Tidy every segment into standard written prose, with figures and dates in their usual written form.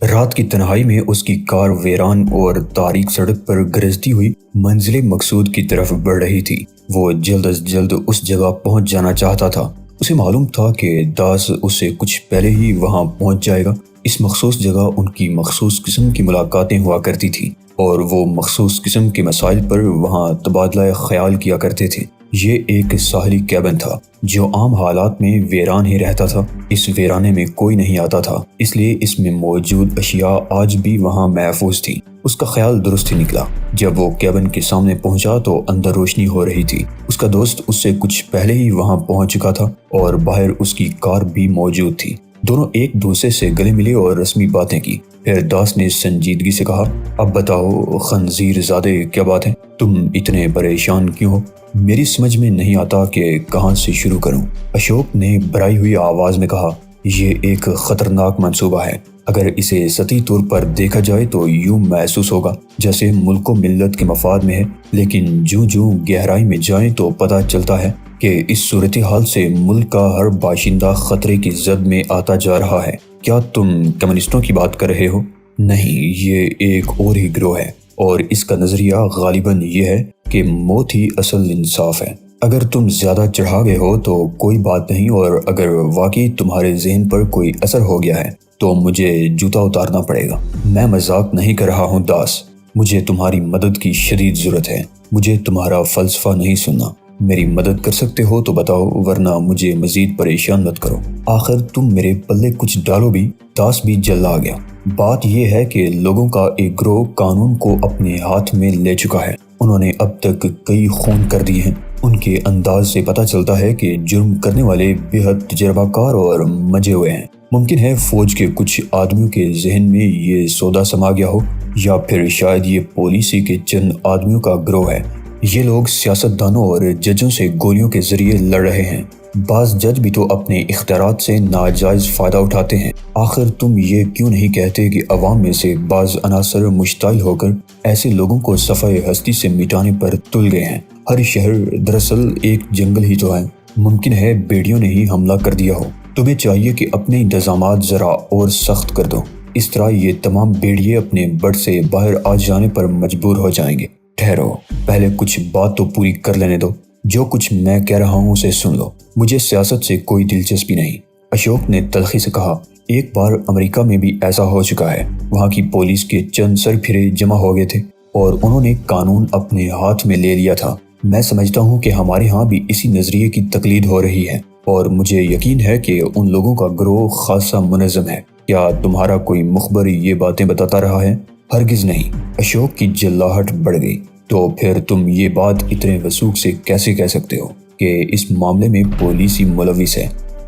رات کی تنہائی میں اس کی کار ویران اور تاریک سڑک پر گرجتی ہوئی منزل مقصود کی طرف بڑھ رہی تھی۔ وہ جلد از جلد اس جگہ پہنچ جانا چاہتا تھا۔ اسے معلوم تھا کہ داس اس سے کچھ پہلے ہی وہاں پہنچ جائے گا۔ اس مخصوص جگہ ان کی مخصوص قسم کی ملاقاتیں ہوا کرتی تھی اور وہ مخصوص قسم کے مسائل پر وہاں تبادلہ خیال کیا کرتے تھے۔ یہ ایک ساحلی کیبن تھا جو عام حالات میں ویران ہی رہتا تھا۔ اس ویرانے میں کوئی نہیں آتا تھا، اس لیے اس میں موجود اشیاء آج بھی وہاں محفوظ تھی۔ اس کا خیال درست ہی نکلا۔ جب وہ کیبن کے سامنے پہنچا تو اندر روشنی ہو رہی تھی۔ اس کا دوست اس سے کچھ پہلے ہی وہاں پہنچ چکا تھا اور باہر اس کی کار بھی موجود تھی۔ دونوں ایک دوسرے سے گلے ملے اور رسمی باتیں کی۔ پھر داس نے سنجیدگی سے کہا، اب بتاؤ خنزیر زادے، کیا بات ہے؟ تم اتنے پریشان کیوں ہو؟ میری سمجھ میں نہیں آتا کہ کہاں سے شروع کروں۔ اشوک نے بھرائی ہوئی آواز میں کہا، یہ ایک خطرناک منصوبہ ہے۔ اگر اسے سطحی طور پر دیکھا جائے تو یوں محسوس ہوگا جیسے ملک و ملت کے مفاد میں ہے، لیکن جوں گہرائی میں جائیں تو پتہ چلتا ہے کہ اس صورتحال سے ملک کا ہر باشندہ خطرے کی زد میں آتا جا رہا ہے۔ کیا تم کمیونسٹوں کی بات کر رہے ہو؟ نہیں، یہ ایک اور ہی گروہ ہے اور اس کا نظریہ غالباً یہ ہے کہ موت ہی اصل انصاف ہے۔ اگر تم زیادہ چڑھا گئے ہو تو کوئی بات نہیں، اور اگر واقعی تمہارے ذہن پر کوئی اثر ہو گیا ہے تو مجھے جوتا اتارنا پڑے گا۔ میں مذاق نہیں کر رہا ہوں داس، مجھے تمہاری مدد کی شدید ضرورت ہے۔ مجھے تمہارا فلسفہ نہیں سننا۔ میری مدد کر سکتے ہو تو بتاؤ، ورنہ مجھے مزید پریشان مت کرو۔ آخر تم میرے پلے کچھ ڈالو بھی۔ داس بھی جل آ گیا۔ بات یہ ہے کہ لوگوں کا ایک گروہ قانون کو اپنے ہاتھ میں لے چکا ہے۔ انہوں نے اب تک کئی خون کر دیے ہیں۔ ان کے انداز سے پتہ چلتا ہے کہ جرم کرنے والے بے حد تجربہ کار اور مجے ہوئے ہیں۔ ممکن ہے فوج کے کچھ آدمیوں کے ذہن میں یہ سودا سما گیا ہو، یا پھر شاید یہ پولیسی کے چند آدمیوں کا گروہ ہے۔ یہ لوگ سیاستدانوں اور ججوں سے گولیوں کے ذریعے لڑ رہے ہیں۔ بعض جج بھی تو اپنے اختیارات سے ناجائز فائدہ اٹھاتے ہیں۔ آخر تم یہ کیوں نہیں کہتے کہ عوام میں سے بعض عناصر مشتعل ہو کر ایسے لوگوں کو صفحہ ہستی سے مٹانے پر تل گئے ہیں؟ ہر شہر دراصل ایک جنگل ہی تو ہے۔ ممکن ہے بیڑیوں نے ہی حملہ کر دیا ہو۔ تمہیں چاہیے کہ اپنے انتظامات ذرا اور سخت کر دو۔ اس طرح یہ تمام بیڑیے اپنے بڑ سے باہر آ جانے پر مجبور ہو جائیں گے۔ ٹھہرو، پہلے کچھ بات تو پوری کر لینے دو۔ جو کچھ میں کہہ رہا ہوں اسے سن لو۔ مجھے سیاست سے کوئی دلچسپی نہیں۔ اشوک نے تلخی سے کہا، ایک بار امریکہ میں بھی ایسا ہو چکا ہے۔ وہاں کی پولیس کے چند سرپھرے جمع ہو گئے تھے اور انہوں نے قانون اپنے ہاتھ میں لے لیا تھا۔ میں سمجھتا ہوں کہ ہمارے ہاں بھی اسی نظریے کی تقلید ہو رہی ہے، اور مجھے یقین ہے کہ ان لوگوں کا گروہ خاصا منظم ہے۔ کیا تمہارا کوئی مخبر یہ باتیں بتاتا رہا ہے؟ ہرگز نہیں۔ اشوک کی جلاہٹ بڑھ گئی۔ تو پھر تم یہ بات اتنے وثوق سے کیسے کہہ سکتے ہو کہ اس معاملے میں پولیس ہی ملوث ہے؟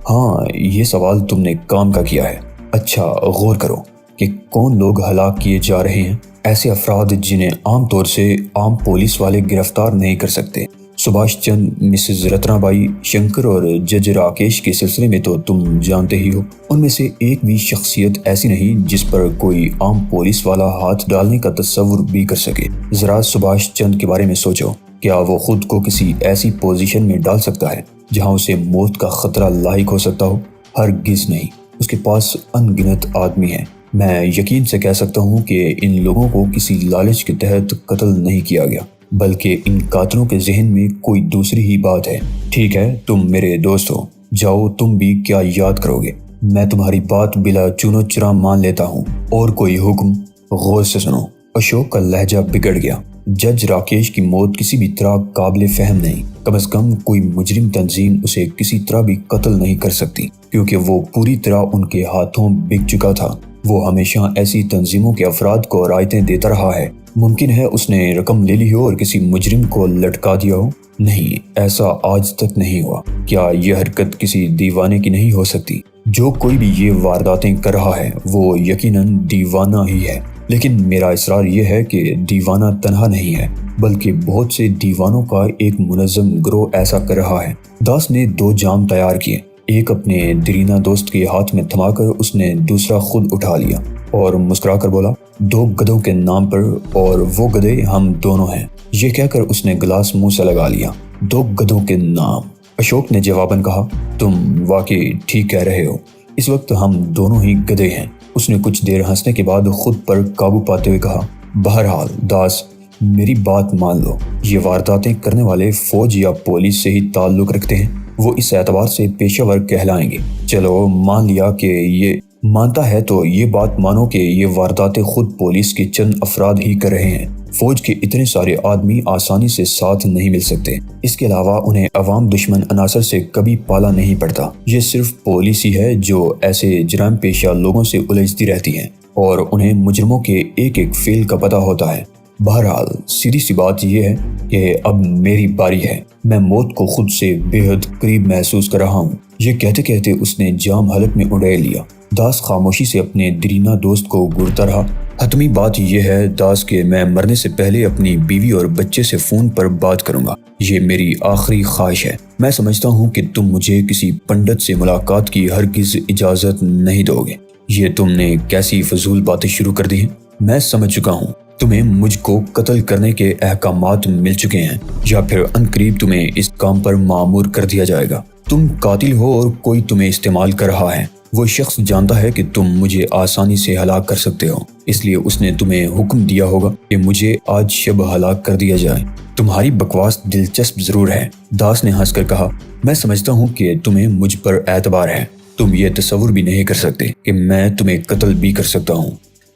ہاں، یہ سوال تم نے کام کا کیا ہے۔ اچھا، غور کرو کہ کون لوگ ہلاک کیے جا رہے ہیں۔ ایسے افراد جنہیں عام طور سے عام پولیس والے گرفتار نہیں کر سکتے۔ سبھاش چند، مسز رتنا بائی، شنکر اور جج راکیش کے سلسلے میں تو تم جانتے ہی ہو۔ ان میں سے ایک بھی شخصیت ایسی نہیں جس پر کوئی عام پولیس والا ہاتھ ڈالنے کا تصور بھی کر سکے۔ ذرا سبھاش چند کے بارے میں سوچو۔ کیا وہ خود کو کسی ایسی پوزیشن میں ڈال سکتا ہے جہاں اسے موت کا خطرہ لاحق ہو سکتا ہو؟ ہرگز نہیں۔ اس کے پاس ان گنت آدمی ہیں۔ میں یقین سے کہہ سکتا ہوں کہ ان لوگوں کو کسی لالچ کے تحت قتل نہیں کیا گیا، بلکہ ان قاتلوں کے ذہن میں کوئی دوسری ہی بات ہے۔ ٹھیک ہے، تم میرے دوست ہو، جاؤ تم بھی کیا یاد کرو گے۔ میں تمہاری بات بلا چون و چرا مان لیتا ہوں۔ اور کوئی حکم؟ غور سے سنو۔ اشوک کا لہجہ بگڑ گیا۔ جج راکیش کی موت کسی بھی طرح قابل فہم نہیں۔ کم از کم کوئی مجرم تنظیم اسے کسی طرح بھی قتل نہیں کر سکتی، کیونکہ وہ پوری طرح ان کے ہاتھوں بک چکا تھا۔ وہ ہمیشہ ایسی تنظیموں کے افراد کو رعایتیں دیتا رہا ہے۔ ممکن ہے اس نے رقم لے لی ہو اور کسی مجرم کو لٹکا دیا ہو۔ نہیں، ایسا آج تک نہیں ہوا۔ کیا یہ حرکت کسی دیوانے کی نہیں ہو سکتی؟ جو کوئی بھی یہ وارداتیں کر رہا ہے وہ یقیناً دیوانہ ہی ہے۔ لیکن میرا اصرار یہ ہے کہ دیوانہ تنہا نہیں ہے، بلکہ بہت سے دیوانوں کا ایک منظم گروہ ایسا کر رہا ہے۔ داس نے 2 جام تیار کیے۔ ایک اپنے دیرینہ دوست کے ہاتھ میں تھما کر اس نے دوسرا خود اٹھا لیا اور مسکرا کر بولا، 2 گدھوں کے نام پر، اور وہ گدھے ہم دونوں ہیں۔ یہ کہہ کر اس نے گلاس منہ سے لگا لیا۔ 2 گدھوں کے نام، اشوک نے جواباً کہا، تم واقعی ٹھیک کہہ رہے ہو۔ اس وقت ہم دونوں ہی گدھے ہیں۔ اس نے کچھ دیر ہنسنے کے بعد خود پر قابو پاتے ہوئے کہا، بہرحال داس، میری بات مان لو، یہ وارداتیں کرنے والے فوج یا پولیس سے ہی تعلق رکھتے ہیں، وہ اس اعتبار سے پیشہ ور کہلائیں گے۔ چلو مان لیا کہ یہ مانتا ہے تو یہ بات مانو کہ یہ وارداتیں خود پولیس کے چند افراد ہی کر رہے ہیں۔ فوج کے اتنے سارے آدمی آسانی سے ساتھ نہیں مل سکتے، اس کے علاوہ انہیں عوام دشمن عناصر سے کبھی پالا نہیں پڑتا۔ یہ صرف پولیس ہی ہے جو ایسے جرائم پیشہ لوگوں سے الجھتی رہتی ہے اور انہیں مجرموں کے ایک ایک فعل کا پتہ ہوتا ہے۔ بہرحال سیدھی سی بات یہ ہے کہ اب میری باری ہے، میں موت کو خود سے بے حد قریب محسوس کر رہا ہوں۔ یہ کہتے کہتے اس نے جام حلق میں اڑیل لیا۔ داس خاموشی سے اپنے دیرینہ دوست کو گھورتا رہا۔ حتمی بات یہ ہے داس کہ میں مرنے سے پہلے اپنی بیوی اور بچے سے فون پر بات کروں گا، یہ میری آخری خواہش ہے۔ میں سمجھتا ہوں کہ تم مجھے کسی پنڈت سے ملاقات کی ہرگز اجازت نہیں دو گے۔ یہ تم نے کیسی فضول باتیں شروع کر دی ہیں؟ میں سمجھ چکا ہوں، تمہیں مجھ کو قتل کرنے کے احکامات مل چکے ہیں، یا پھر عنقریب تمہیں اس کام پر مامور کر دیا جائے گا۔ تم قاتل ہو اور کوئی تمہیں استعمال کر رہا ہے۔ وہ شخص جانتا ہے کہ تم مجھے آسانی سے ہلاک کر سکتے ہو، اس لیے اس نے تمہیں حکم دیا ہوگا کہ مجھے آج شب ہلاک کر دیا جائے۔ تمہاری بکواس دلچسپ ضرور ہے، داس نے ہنس کر کہا، میں سمجھتا ہوں کہ تمہیں مجھ پر اعتبار ہے۔ تم یہ تصور بھی نہیں کر سکتے کہ میں تمہیں قتل بھی کر سکتا ہوں۔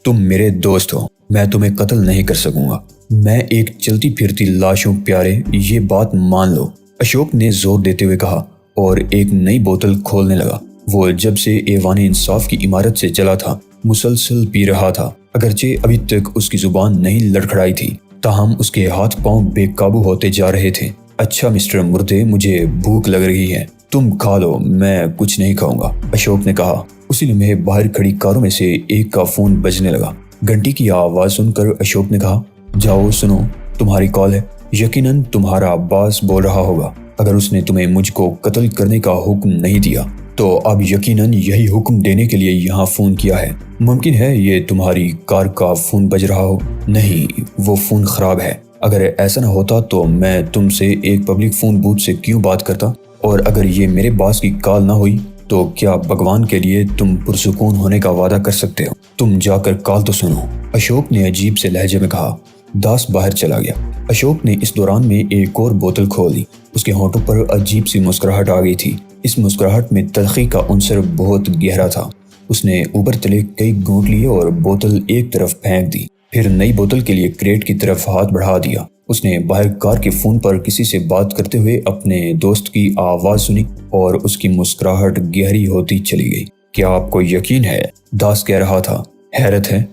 تم میرے دوست ہو، میں تمہیں قتل نہیں کر سکوں گا۔ میں ایک چلتی پھرتی لاش ہوں پیارے، یہ بات مان لو، اشوک نے زور دیتے ہوئے کہا اور ایک نئی بوتل کھولنے لگا۔ وہ جب سے ایوان انصاف کی عمارت سے چلا تھا مسلسل پی رہا تھا، اگرچہ ابھی تک اس کی زبان نہیں لڑکھڑائی تھی، تاہم اس کے ہاتھ پاؤں بے قابو ہوتے جا رہے تھے۔ اچھا مسٹر مردے، مجھے بھوک لگ رہی ہے، تم کھا لو، میں کچھ نہیں کھاؤں گا، اشوک نے کہا۔ اسی لمحے باہر کھڑی کاروں میں سے ایک کا فون بجنے لگا۔ گھنٹی کی آواز سن کر اشوک نے کہا، جاؤ سنو، تمہاری کال ہے، یقیناً تمہارا باس بول رہا ہوگا۔ اگر اس نے تمہیں مجھ کو قتل کرنے کا حکم نہیں دیا تو اب یقیناً یہی حکم دینے کے لیے یہاں فون کیا ہے۔ ممکن ہے یہ تمہاری کار کا فون بج رہا ہو۔ نہیں، وہ فون خراب ہے۔ اگر ایسا نہ ہوتا تو میں تم سے ایک پبلک فون بوتھ سے کیوں بات کرتا؟ اور اگر یہ میرے باس کی کال نہ ہوئی تو کیا بھگوان کے لیے تم پرسکون ہونے کا وعدہ کر سکتے ہو؟ تم جا کر کال تو سنو، اشوک نے عجیب سے لہجے میں کہا۔ داس باہر چلا گیا۔ اشوک نے اس دوران میں ایک اور بوتل کھولی۔ اس کے ہونٹوں پر عجیب سی مسکراہٹ آ گئی تھی۔ اس مسکراہٹ میں تلخی کا عنصر بہت گہرا تھا۔ اس نے اوپر تلے کئی گھونٹ لیے اور بوتل ایک طرف پھینک دی، پھر نئی بوتل کے لیے کریٹ کی طرف ہاتھ بڑھا دیا۔ اس نے باہر کار کے فون پر کسی سے بات کرتے ہوئے اپنے دوست کی آواز سنی اور اس کی مسکراہٹ گہری ہوتی چلی گئی۔ کیا آپ کو یقین ہے؟ داس کہہ رہا تھا۔ حیرت ہے؟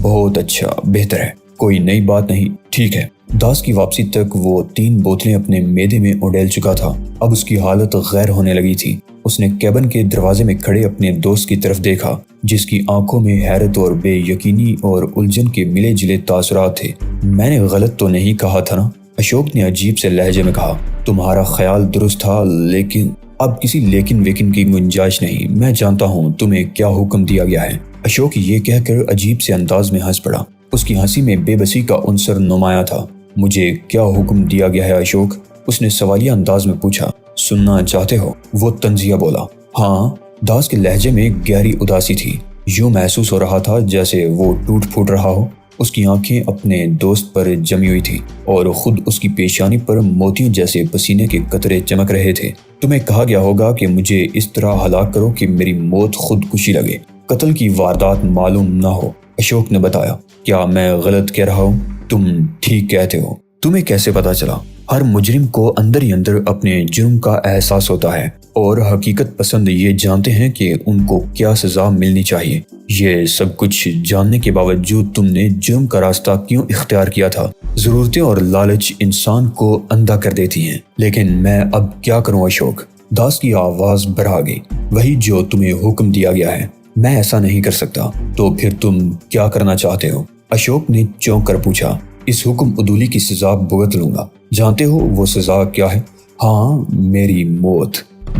بہت اچھا، بہتر ہے، کوئی نئی بات نہیں، ٹھیک ہے۔ داس کی واپسی تک وہ 3 بوتلیں اپنے معدے میں اڈیل چکا تھا۔ اب اس کی حالت غیر ہونے لگی تھی۔ اس نے کیبن کے دروازے میں کھڑے اپنے دوست کی طرف دیکھا، جس کی آنکھوں میں حیرت اور بے یقینی اور الجھن کے ملے جلے تاثرات تھے۔ میں نے غلط تو نہیں کہا تھا نا؟ اشوک نے عجیب سے لہجے میں کہا۔ تمہارا خیال درست تھا، لیکن اب کسی لیکن ویکن کی گنجائش نہیں۔ میں جانتا ہوں تمہیں کیا حکم دیا گیا ہے۔ اشوک یہ کہہ کر عجیب سے انداز میں ہنس پڑا۔ اس کی ہنسی میں بے بسی کا عنصر نمایاں تھا۔ مجھے کیا حکم دیا گیا ہے اشوک؟ اس نے سوالیہ انداز میں پوچھا۔ سننا چاہتے ہو؟ وہ طنزیہ بولا۔ ہاں۔ داس کے لہجے میں گہری اداسی تھی۔ یوں محسوس ہو رہا تھا جیسے وہ ٹوٹ پھوٹ رہا ہو۔ اس کی آنکھیں اپنے دوست پر جمی ہوئی تھی اور خود اس کی پیشانی پر موتیوں جیسے پسینے کے قطرے چمک رہے تھے۔ تمہیں کہا گیا ہوگا کہ مجھے اس طرح ہلاک کرو کہ میری موت خودکشی لگے، قتل کی واردات معلوم نہ ہو، اشوک نے بتایا۔ کیا میں غلط کہہ رہا ہوں؟ تم ٹھیک کہتے ہو۔ تمہیں کیسے پتا چلا؟ ہر مجرم کو اندر ہی اندر اپنے جرم کا احساس ہوتا ہے، اور حقیقت پسند یہ جانتے ہیں کہ ان کو کیا سزا ملنی چاہیے۔ یہ سب کچھ جاننے کے باوجود تم نے جرم کا راستہ کیوں اختیار کیا تھا؟ ضرورتیں اور لالچ انسان کو اندھا کر دیتی ہیں۔ لیکن میں اب کیا کروں اشوک؟ داس کی آواز بھرا گئی۔ وہی جو تمہیں حکم دیا گیا ہے۔ میں ایسا نہیں کر سکتا۔ تو پھر تم کیا کرنا چاہتے ہو؟ اشوک نے چونک کر پوچھا۔ اس حکم عدولی کی سزا بھگت لوں گا۔ جانتے ہو وہ سزا کیا ہے؟ ہاں، میری موت،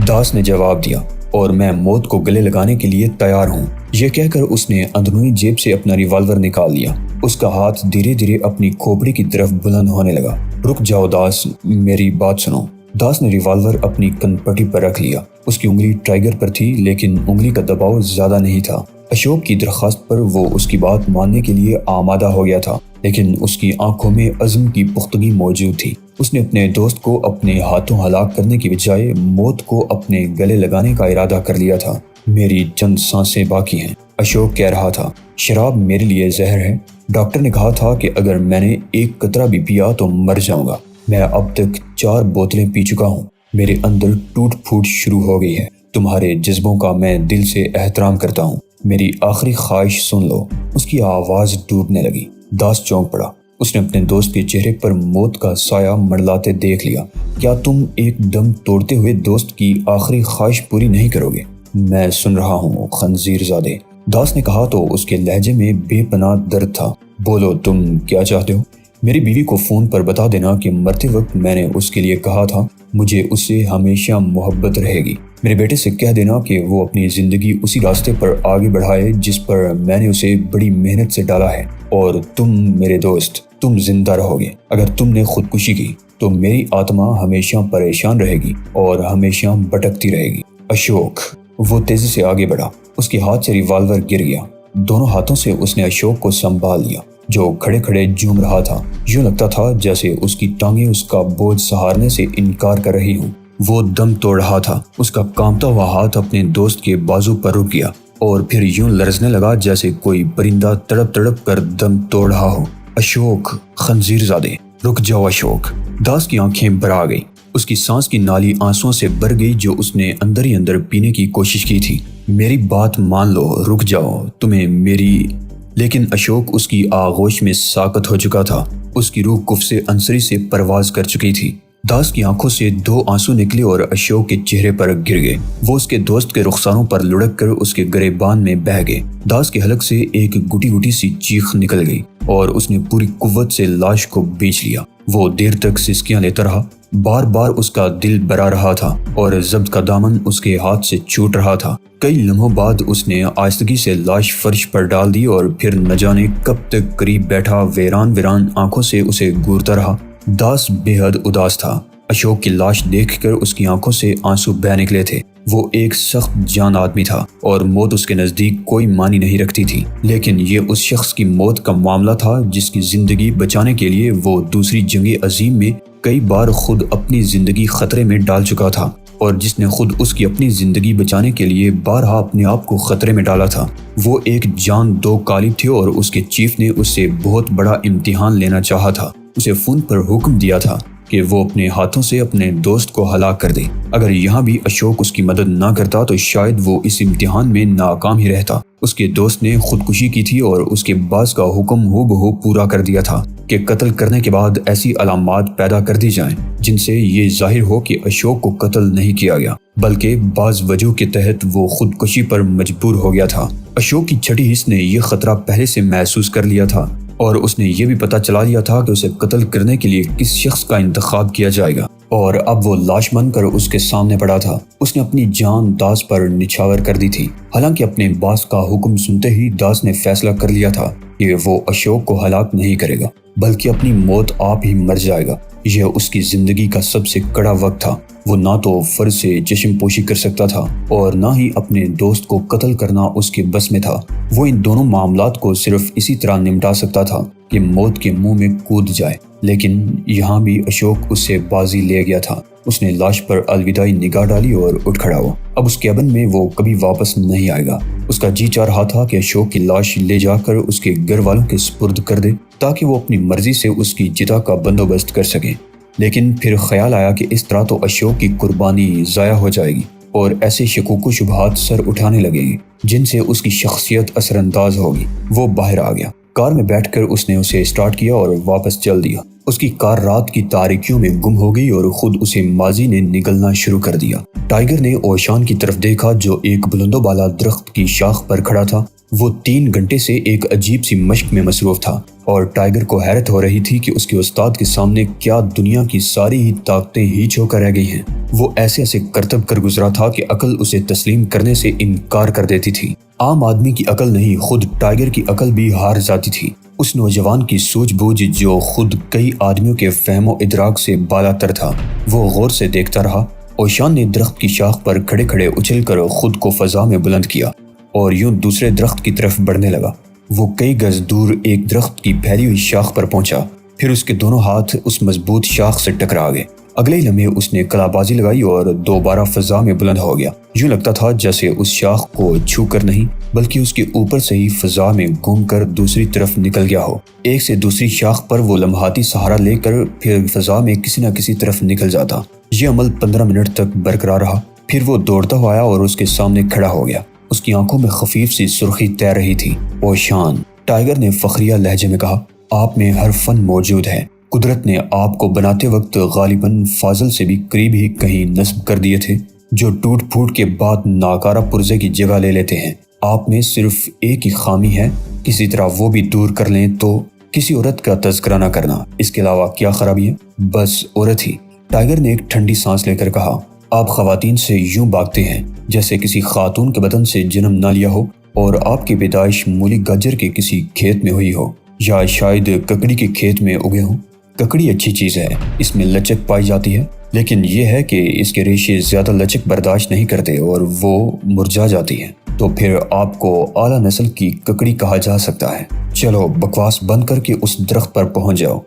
داس نے جواب دیا، اور میں موت کو گلے لگانے کے لیے تیار ہوں۔ یہ کہہ کر اس نے اندرونی جیب سے اپنا ریوالور نکال لیا۔ اس کا ہاتھ دھیرے دھیرے اپنی کھوپڑی کی طرف بلند ہونے لگا۔ رک جاؤ داس، میری بات سنو۔ داس نے ریوالور اپنی کن پٹی پر رکھ لیا۔ اس کی انگلی ٹائیگر پر تھی، لیکن انگلی کا دباؤ زیادہ نہیں تھا۔ اشوک کی درخواست پر وہ اس کی بات ماننے کے لیے آمادہ ہو گیا تھا، لیکن اس کی آنکھوں میں عزم کی پختگی موجود تھی۔ اس نے اپنے دوست کو اپنے ہاتھوں ہلاک کرنے کی بجائے موت کو اپنے گلے لگانے کا ارادہ کر لیا تھا۔ میری چند سانسیں باقی ہیں، اشوک کہہ رہا تھا۔ شراب میرے لیے زہر ہے۔ ڈاکٹر نے کہا تھا کہ اگر میں نے ایک قطرہ بھی پیا تو مر جاؤں گا۔ میں اب تک 4 بوتلیں پی چکا ہوں۔ میرے اندر ٹوٹ پھوٹ شروع ہو گئی ہے۔ تمہارے جذبوں کا میں دل سے احترام کرتا ہوں۔ میری آخری خواہش سن لو۔ اس کی آواز ڈوبنے لگی۔ داس چونک پڑا۔ اس نے اپنے دوست کے چہرے پر موت کا سایہ منڈلاتے دیکھ لیا۔ کیا تم ایک دم توڑتے ہوئے دوست کی آخری خواہش پوری نہیں کرو گے؟ میں سن رہا ہوں خنزیر زادے، داس نے کہا تو اس کے لہجے میں بے پناہ درد تھا۔ بولو تم کیا چاہتے ہو؟ میری بیوی کو فون پر بتا دینا کہ مرتے وقت میں نے اس کے لیے کہا تھا مجھے اس سے ہمیشہ محبت رہے گی۔ میرے بیٹے سے کہہ دینا کہ وہ اپنی زندگی اسی راستے پر آگے بڑھائے جس پر میں نے اسے بڑی محنت سے ڈالا ہے، اور تم میرے دوست، تم زندہ رہو گے۔ اگر تم نے خودکشی کی تو میری آتما ہمیشہ پریشان رہے گی اور ہمیشہ بھٹکتی رہے گی۔ اشوک، وہ تیزی سے آگے بڑھا۔ اس کے ہاتھ سے ریوالور گر گیا۔ دونوں ہاتھوں سے اس نے اشوک کو سنبھال لیا جو کھڑے کھڑے جوم رہا تھا۔ یوں لگتا تھا جیسے اس کی ٹانگیں اس کا بوجھ سہارنے سے انکار کر رہی ہوں۔ وہ دم توڑ رہا تھا۔ اس کا کانپتا ہوا ہاتھ اپنے دوست کے بازو پر رک گیا اور پھر یوں لرزنے لگا جیسے کوئی پرندہ تڑپ تڑپ کر دم توڑ رہا ہو۔ اشوک، خنزیر زادے، رک جاؤ اشوک۔ داس کی آنکھیں بھر آ گئی۔ اس کی سانس کی نالی آنسوؤں سے بھر گئی جو اس نے اندر ہی اندر پینے کی کوشش کی تھی۔ میری بات مان لو، رک جاؤ، تمہیں میری… لیکن اشوک اس کی آغوش میں ساکت ہو چکا تھا۔ اس کی روح قفس عنصری سے پرواز کر چکی تھی۔ داس کی آنکھوں سے 2 آنسو نکلے اور اشوک کے چہرے پر گر گئے۔ وہ اس کے دوست کے رخساروں پر لڑک کر اس کے گریبان میں بہہ گئے۔ داس کے حلق سے ایک گٹی گٹی سی چیخ نکل گئی اور اس نے پوری قوت سے لاش کو بیچ لیا۔ وہ دیر تک سسکیاں لیتا رہا۔ بار بار اس کا دل برا رہا تھا اور ضبط کا دامن اس کے ہاتھ سے چھوٹ رہا تھا۔ کئی لمحوں بعد اس نے آہستگی سے لاش فرش پر ڈال دی اور پھر نہ جانے کب تک قریب بیٹھا ویران آنکھوں سے اسے گورتا رہا۔ داس بے حد اداس تھا۔ اشوک کی لاش دیکھ کر اس کی آنکھوں سے آنسو بہہ نکلے تھے۔ وہ ایک سخت جان آدمی تھا اور موت اس کے نزدیک کوئی معنی نہیں رکھتی تھی، لیکن یہ اس شخص کی موت کا معاملہ تھا جس کی زندگی بچانے کے لیے وہ دوسری جنگ عظیم میں کئی بار خود اپنی زندگی خطرے میں ڈال چکا تھا، اور جس نے خود اس کی اپنی زندگی بچانے کے لیے بارہا اپنے آپ کو خطرے میں ڈالا تھا۔ وہ ایک جان دو کالب تھے اور اس کے چیف نے اس سے بہت بڑا امتحان لینا چاہا تھا۔ اسے فون پر حکم دیا تھا کہ وہ اپنے ہاتھوں سے اپنے دوست کو ہلاک کر دے۔ اگر یہاں بھی اشوک اس کی مدد نہ کرتا تو شاید وہ اس امتحان میں ناکام ہی رہتا۔ اس کے دوست نے خودکشی کی تھی اور اس کے باز کا حکم ہو بہو پورا کر دیا تھا کہ قتل کرنے کے بعد ایسی علامات پیدا کر دی جائیں جن سے یہ ظاہر ہو کہ اشوک کو قتل نہیں کیا گیا، بلکہ بعض وجہ کے تحت وہ خودکشی پر مجبور ہو گیا تھا۔ اشوک کی چھٹی حص نے یہ خطرہ پہلے سے محسوس کر لیا تھا اور اس نے یہ بھی پتہ چلا لیا تھا کہ اسے قتل کرنے کے لیے کس شخص کا انتخاب کیا جائے گا، اور اب وہ لاش بن کر اس کے سامنے پڑا تھا۔ اس نے اپنی جان داس پر نچھاور کر دی تھی۔ حالانکہ اپنے باس کا حکم سنتے ہی داس نے فیصلہ کر لیا تھا کہ وہ اشوک کو ہلاک نہیں کرے گا بلکہ اپنی موت آپ ہی مر جائے گا۔ یہ اس کی زندگی کا سب سے کڑا وقت تھا۔ وہ نہ تو فرض سے چشم پوشی کر سکتا تھا اور نہ ہی اپنے دوست کو قتل کرنا اس کے بس میں تھا۔ وہ ان دونوں معاملات کو صرف اسی طرح نمٹا سکتا تھا کہ موت کے منہ میں کود جائے، لیکن یہاں بھی اشوک اس سے بازی لے گیا تھا۔ اس نے لاش پر الوداعی نگاہ ڈالی اور اٹھ کھڑا ہوا۔ اب اس کیبن میں وہ کبھی واپس نہیں آئے گا۔ اس کا جی چاہ رہا تھا کہ اشوک کی لاش لے جا کر اس کے گھر والوں کے سپرد کر دے تاکہ وہ اپنی مرضی سے اس کی جدا کا بندوبست کر سکیں، لیکن پھر خیال آیا کہ اس طرح تو اشوک کی قربانی ضائع ہو جائے گی اور ایسے شکوک و شبہات سر اٹھانے لگے گی جن سے اس کی شخصیت اثر انداز ہوگی۔ وہ باہر آ گیا۔ کار میں بیٹھ کر اس نے اسے اسٹارٹ کیا اور واپس چل دیا۔ اس کی کار رات کی تاریکیوں میں گم ہو گئی اور خود اسے ماضی نے نگلنا شروع کر دیا۔ ٹائیگر نے اوشان کی طرف دیکھا جو ایک بلند و بالا درخت کی شاخ پر کھڑا تھا۔ وہ 3 گھنٹے سے ایک عجیب سی مشق میں مصروف تھا اور ٹائیگر کو حیرت ہو رہی تھی کہ اس کے استاد کے سامنے کیا دنیا کی ساری ہی طاقتیں ہیچ ہو کر رہ گئی ہیں۔ وہ ایسے کرتب کر گزرا تھا کہ عقل اسے تسلیم کرنے سے انکار کر دیتی تھی۔ عام آدمی کی عقل نہیں، خود ٹائیگر کی عقل بھی ہار جاتی تھی۔ اس نوجوان کی سوجھ بوجھ جو خود کئی آدمیوں کے فہم و ادراک سے بالا تر تھا۔ وہ غور سے دیکھتا رہا۔ اوشان نے درخت کی شاخ پر کھڑے کھڑے اچھل کر خود کو فضا میں بلند کیا اور یوں دوسرے درخت کی طرف بڑھنے لگا۔ وہ کئی گز دور ایک درخت کی پھیلی ہوئی شاخ پر پہنچا، پھر اس کے دونوں ہاتھ اس مضبوط شاخ سے ٹکرا گئے۔ اگلے لمحے اس نے کلا بازی لگائی اور دوبارہ فضا میں بلند ہو گیا۔ یوں لگتا تھا جیسے اس شاخ کو چھو کر نہیں بلکہ اس کے اوپر سے ہی فضا میں گھوم کر دوسری طرف نکل گیا ہو۔ ایک سے دوسری شاخ پر وہ لمحاتی سہارا لے کر پھر فضا میں کسی نہ کسی طرف نکل جاتا۔ یہ عمل 15 منٹ تک برقرار رہا، پھر وہ دوڑتا ہوا آیا اور اس کے سامنے کھڑا ہو گیا۔ اس کی آنکھوں میں خفیف سی سرخی تیر رہی تھی۔ اوشان، ٹائیگر نے فخریہ لہجے میں کہا، آپ میں ہر فن موجود ہے۔ قدرت نے آپ کو بناتے وقت غالباً فاضل سے بھی قریب ہی کہیں نصب کر دیے تھے، جو ٹوٹ پھوٹ کے بعد ناکارہ پرزے کی جگہ لے لیتے ہیں۔ آپ میں صرف ایک ہی خامی ہے، کسی طرح وہ بھی دور کر لیں تو کسی عورت کا تذکرہ نہ کرنا۔ اس کے علاوہ کیا خرابی ہے؟ بس عورت ہی۔ ٹائیگر نے ایک ٹھنڈی سانس لے کر کہا، آپ خواتین سے یوں بھاگتے ہیں جیسے کسی خاتون کے بدن سے جنم نہ لیا ہو اور آپ کی پیدائش مولی گاجر کے کسی کھیت میں ہوئی ہو، یا شاید ککڑی کے کھیت میں اگے ہوں۔ ککڑی اچھی چیز ہے، اس میں لچک پائی جاتی ہے، لیکن یہ ہے کہ اس کے ریشے زیادہ لچک برداشت نہیں کرتے اور وہ مرجھا جاتی ہے، تو پھر آپ کو اعلیٰ نسل کی ککڑی کہا جا سکتا ہے۔ چلو بکواس بند کر کے اس درخت پر پہنچ جاؤ،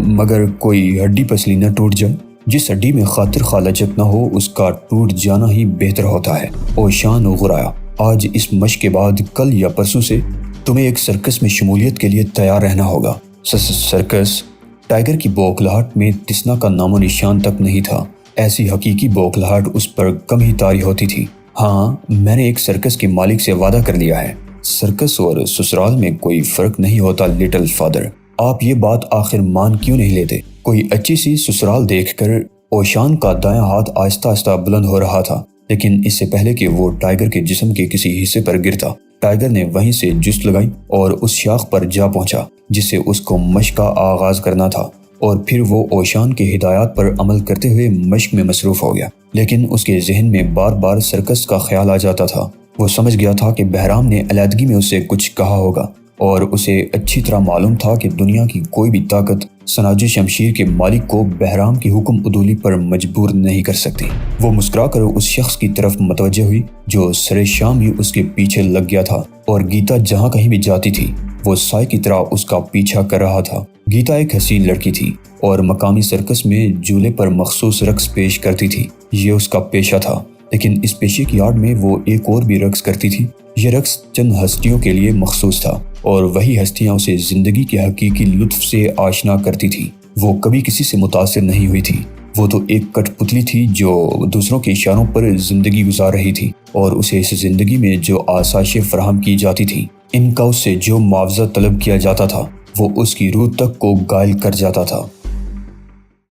مگر کوئی ہڈی پسلی نہ ٹوٹ جائے۔ جس ہڈی میں خاطر خواہ لچک نہ ہو اس کا ٹوٹ جانا ہی بہتر ہوتا ہے۔ اوشان اغرایا، آج اس مشق کے بعد کل یا پرسوں سے تمہیں ایک سرکس میں شمولیت کے لیے تیار رہنا ہوگا۔ سرکس؟ ٹائیگر کی بوکھلاہٹ میں تسنا کا نام و نشان تک نہیں تھا۔ ایسی حقیقی بوکھلاہٹ اس پر کم ہی طاری ہوتی تھی۔ ہاں، میں نے ایک سرکس کے مالک سے وعدہ کر لیا ہے۔ سرکس اور سسرال میں کوئی فرق نہیں ہوتا لٹل فادر۔ آپ یہ بات آخر مان کیوں نہیں لیتے؟ کوئی اچھی سی سسرال دیکھ کر اوشان کا دایاں ہاتھ آہستہ آہستہ بلند ہو رہا تھا، لیکن اس سے پہلے کہ وہ ٹائیگر کے جسم کے کسی حصے پر گرتا، ٹائیگر نے وہیں سے جست لگائی اور اس شاخ پر جا پہنچا جس سے اس کو مشق کا آغاز کرنا تھا، اور پھر وہ اوشان کے ہدایات پر عمل کرتے ہوئے مشق میں مصروف ہو گیا۔ لیکن اس کے ذہن میں بار بار سرکس کا خیال آ جاتا تھا۔ وہ سمجھ گیا تھا کہ بہرام نے علیحدگی میں اسے کچھ کہا ہوگا، اور اسے اچھی طرح معلوم تھا کہ دنیا کی کوئی بھی طاقت سناجِ شمشیر کے مالک کو بہرام کی حکم عدولی پر مجبور نہیں کر سکتی۔ وہ مسکرا کر اس شخص کی طرف متوجہ ہوئی جو سرے شام ہی اس کے پیچھے لگ گیا تھا، اور گیتا جہاں کہیں بھی جاتی تھی وہ سائے کی طرح اس کا پیچھا کر رہا تھا۔ گیتا ایک حسین لڑکی تھی اور مقامی سرکس میں جولے پر مخصوص رقص پیش کرتی تھی۔ یہ اس کا پیشہ تھا، لیکن اس پیشے کی آڑ میں وہ ایک اور بھی رقص کرتی تھی۔ یہ رقص چند ہستیوں کے لیے مخصوص تھا، اور وہی ہستیاں اسے زندگی کے حقیقی لطف سے آشنا کرتی تھی۔ وہ کبھی کسی سے متاثر نہیں ہوئی تھی۔ وہ تو ایک کٹ پتلی تھی جو دوسروں کے اشاروں پر زندگی گزار رہی تھی، اور اسے اس زندگی میں جو آسائشیں فراہم کی جاتی تھی، ان کا اس سے جو معاوضہ طلب کیا جاتا تھا، وہ اس کی روح تک کو گائل کر جاتا تھا۔